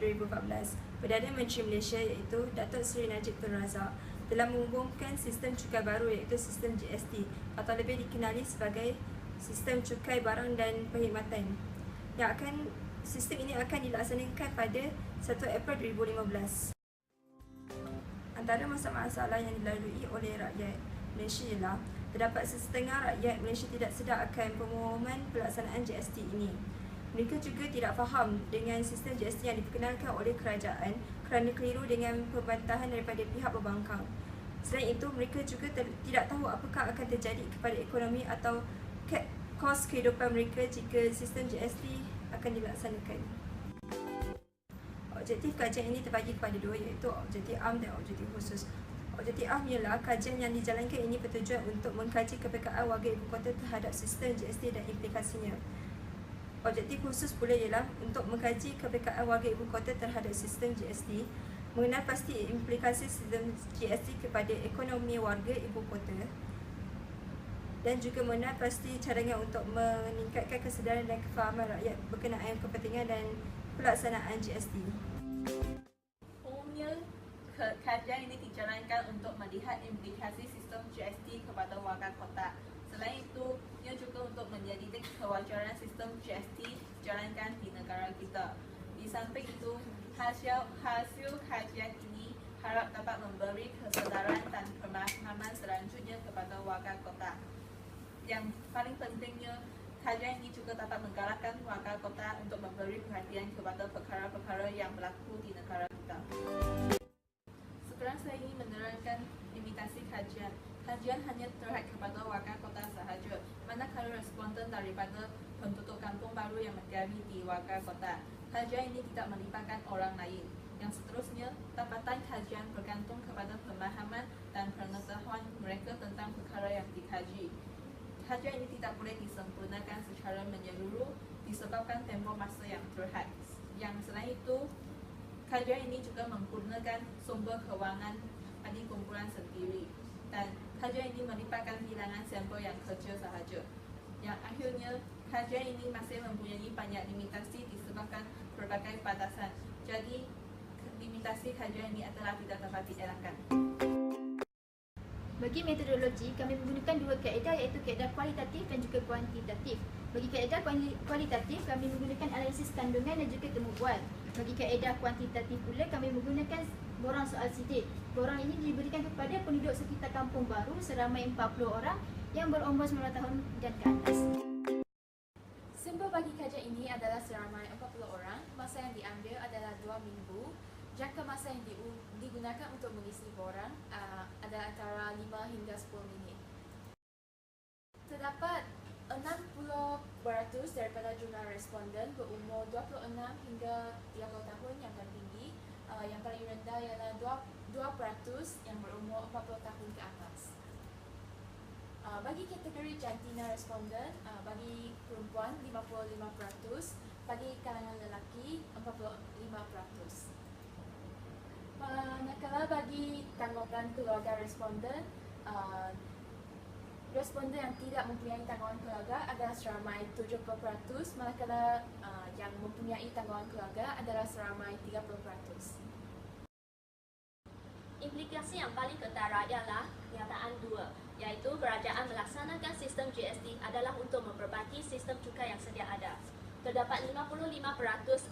2014, Perdana Menteri Malaysia iaitu Datuk Seri Najib Tun Razak telah mengumumkan sistem cukai baru iaitu sistem GST atau lebih dikenali sebagai Sistem Cukai Barang dan Perkhidmatan. Sistem ini akan dilaksanakan pada 1 April 2015. Antara masalah-masalah yang dilalui oleh rakyat Malaysia ialah terdapat setengah rakyat Malaysia tidak sedar akan pengumuman pelaksanaan GST ini. Mereka juga tidak faham dengan sistem GST yang diperkenalkan oleh kerajaan kerana keliru dengan pembantahan daripada pihak pembangkang. Selain itu, mereka juga tidak tahu apakah akan terjadi kepada ekonomi atau kos kehidupan mereka jika sistem GST akan dilaksanakan. Objektif kajian ini terbagi kepada dua, iaitu objektif am dan objektif khusus. Objektif am ialah kajian yang dijalankan ini bertujuan untuk mengkaji kepekaan warga ibu kota terhadap sistem GST dan implikasinya. Objektif khusus pula ialah untuk mengkaji kepekaan warga ibu kota terhadap sistem GST, mengenal pasti implikasi sistem GST kepada ekonomi warga ibu kota dan juga mengenal pasti cadangan untuk meningkatkan kesedaran dan kefahaman rakyat berkenaan kepentingan dan pelaksanaan GST. Umumnya, kajian ini dijalankan untuk melihat implikasi sistem GST kepada warga kota. Selain itu, ia juga untuk menyelidiki kewajaran sistem GST dijalankan di negara kita. Di samping itu, hasil kajian ini harap dapat memberi kesedaran dan pemahaman selanjutnya kepada warga kota. Yang paling pentingnya, kajian ini juga dapat menggalakkan warga kota untuk memberi perhatian kepada perkara-perkara yang berlaku di negara kita. Sekarang saya ingin menerangkan limitasi kajian. Kajian hanya terhad kepada warga kota sahaja, manakala responden daripada penduduk kampung baru yang mendiami di warga kota. Kajian ini tidak melibatkan orang lain. Yang seterusnya, dapatan kajian bergantung kepada pemahaman dan pengetahuan mereka tentang perkara yang dikaji. Kajian ini tidak boleh disempurnakan secara menyeluruh disebabkan tempoh masa yang terhad. Yang selain itu, kajian ini juga menggunakan sumber kewangan dari kumpulan sendiri dan kajian ini melibatkan bilangan sampel yang kecil sahaja. Yang akhirnya, kajian ini masih mempunyai banyak limitasi disebabkan berbagai batasan. Jadi, limitasi kajian ini adalah tidak dapat dielakkan. Bagi metodologi, kami menggunakan dua kaedah iaitu kaedah kualitatif dan juga kuantitatif. Bagi kaedah kualitatif, kami menggunakan analisis kandungan dan juga temu bual. Bagi kaedah kuantitatif pula, kami menggunakan borang soal sidik. Borang ini diberikan kepada penduduk sekitar kampung baru seramai 40 orang yang berumur 9 tahun dan ke atas. Sampel bagi kajian ini adalah seramai 40 orang. Masa yang diambil adalah 2 minggu. Jangka masa yang digunakan untuk mengisi borang adalah antara 5 hingga 10 minit. Terdapat 60% daripada jumlah responden berumur 26 hingga 30 tahun yang tertinggi. Yang paling rendah ialah 2% yang berumur 40 tahun ke atas. Bagi kategori jantina responden, bagi perempuan 55%, bagi kalangan lelaki 45%. Manakala bagi tanggungan keluarga responden, responden yang tidak mempunyai tanggungan keluarga adalah seramai 70%, manakala yang mempunyai tanggungan keluarga adalah seramai 30%. Implikasi yang paling ketara ialah kenyataan 2, iaitu kerajaan melaksanakan sistem GST adalah untuk memperbaiki sistem cukai yang sedia ada. Terdapat 55%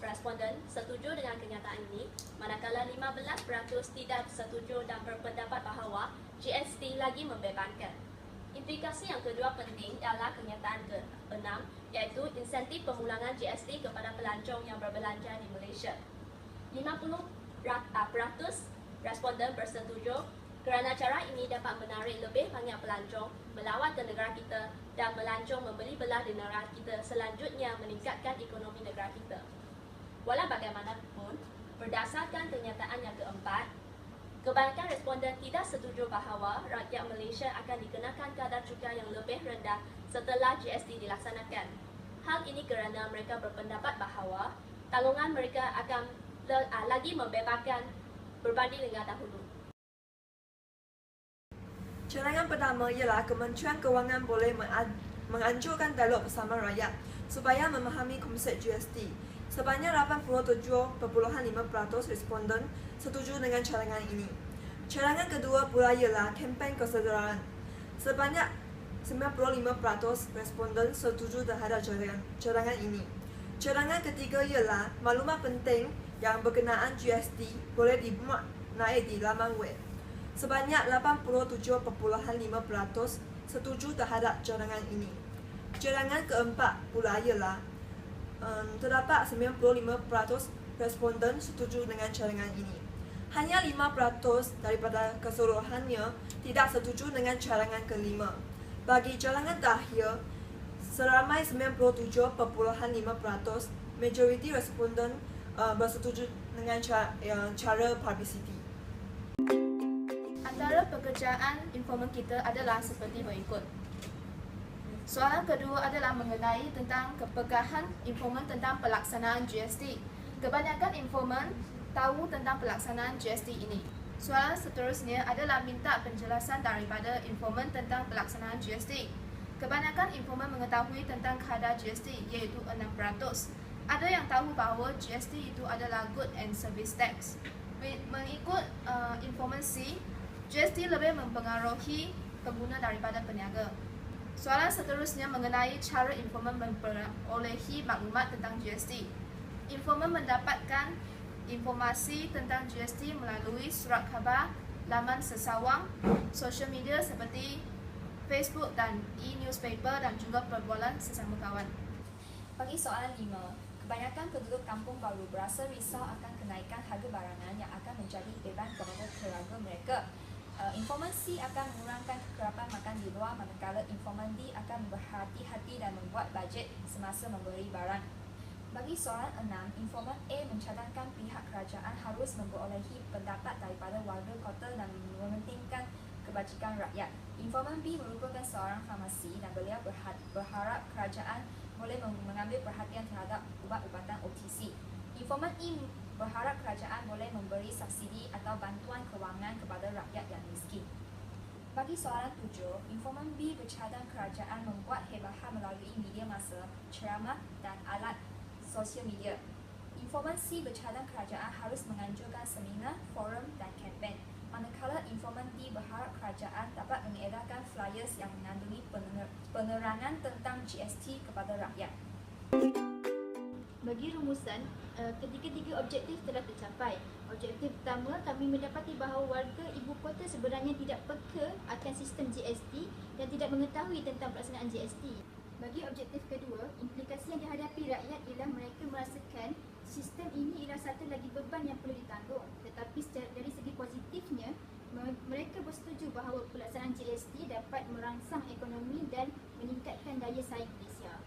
responden setuju dengan kenyataan ini, manakala 15% tidak setuju dan berpendapat bahawa GST lagi membebankan. Implikasi yang kedua penting ialah kenyataan ke-6, iaitu insentif pemulangan GST kepada pelancong yang berbelanja di Malaysia. 50% responden bersetuju kerana cara ini dapat menarik lebih banyak pelancong melawat ke negara kita dan melancong membeli belah di negara kita, selanjutnya meningkatkan ekonomi negara kita. Walau bagaimanapun, berdasarkan kenyataan yang keempat, kebanyakan responden tidak setuju bahawa rakyat Malaysia akan dikenakan kadar cukai yang lebih rendah setelah GST dilaksanakan. Hal ini kerana mereka berpendapat bahawa tanggungan mereka akan lagi membebankan berbanding dengan dahulu. Cadangan pertama ialah Kementerian Kewangan boleh menganjurkan dialog bersama rakyat supaya memahami konsep GST. Sebanyak 87.5% responden setuju dengan cadangan ini. Cadangan kedua pula ialah kempen kesedaran. Sebanyak 95% responden setuju terhadap cadangan ini. Cadangan ketiga ialah maklumat penting yang berkenaan GST boleh dimuat naik di laman web. Sebanyak 87.5% setuju terhadap cadangan ini. Cadangan keempat pula ialah terdapat 95% responden setuju dengan cadangan ini. Hanya 5% daripada keseluruhannya tidak setuju dengan cadangan kelima. Bagi cadangan terakhir, seramai 97.5% majoriti responden bersetuju dengan cara publicity. Antara pekerjaan informan kita adalah seperti berikut. Soalan kedua adalah mengenai tentang kepegahan informan tentang pelaksanaan GST. Kebanyakan informan tahu tentang pelaksanaan GST ini. Soalan seterusnya adalah minta penjelasan daripada informan tentang pelaksanaan GST. Kebanyakan informan mengetahui tentang kadar GST iaitu 6%. Ada yang tahu bahawa GST itu adalah Good and Service Tax. Mengikut informasi, GST lebih mempengaruhi pengguna daripada peniaga. Soalan seterusnya mengenai cara informan memperolehi maklumat tentang GST. Informan mendapatkan informasi tentang GST melalui surat khabar, laman sesawang, sosial media seperti Facebook dan e-newspaper dan juga perbualan sesama kawan. Bagi soalan 5, kebanyakan penduduk kampung baru berasa risau akan kenaikan harga barangan yang akan menjadi beban kepada keluarga mereka. Informan C akan mengurangkan kekerapan makan di luar, manakala informan D akan berhati-hati dan membuat bajet semasa membeli barang. Bagi soalan 6, informan A mencadangkan pihak kerajaan harus memperolehi pendapat daripada warga kota dan mementingkan kebajikan rakyat. Informan B merupakan seorang farmasi dan beliau berharap kerajaan boleh mengambil perhatian terhadap ubat-ubatan OTC. Informan E berharap kerajaan boleh memberi subsidi atau bantuan kewangan kepada rakyat yang miskin. Bagi soalan 7, informan B bercadang kerajaan membuat hebahan melalui media massa, ceramah dan alat sosial media. Informan C bercadang kerajaan harus menganjurkan seminar, forum dan kempen. Manakala informan D berharap kerajaan dapat mengedarkan flyers yang mengandungi penerangan tentang GST kepada rakyat. Bagi rumusan, ketiga-tiga objektif telah tercapai. Objektif pertama, kami mendapati bahawa warga ibu kota sebenarnya tidak peka akan sistem GST dan tidak mengetahui tentang pelaksanaan GST. Bagi objektif kedua, implikasi yang dihadapi rakyat ialah mereka merasakan sistem ini ialah satu lagi beban yang perlu ditanggung. Tetapi dari segi positifnya, mereka bersetuju bahawa pelaksanaan GST dapat merangsang ekonomi dan meningkatkan daya saing Malaysia.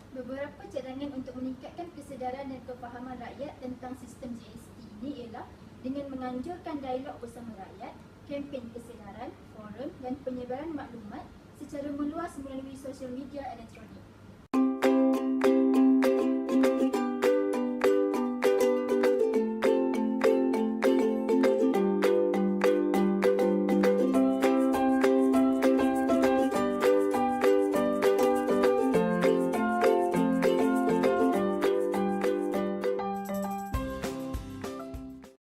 Beberapa cadangan untuk meningkatkan kesedaran dan kefahaman rakyat tentang sistem GST ini ialah dengan menganjurkan dialog bersama rakyat, kempen kesedaran, forum dan penyebaran maklumat secara meluas melalui sosial media elektronik.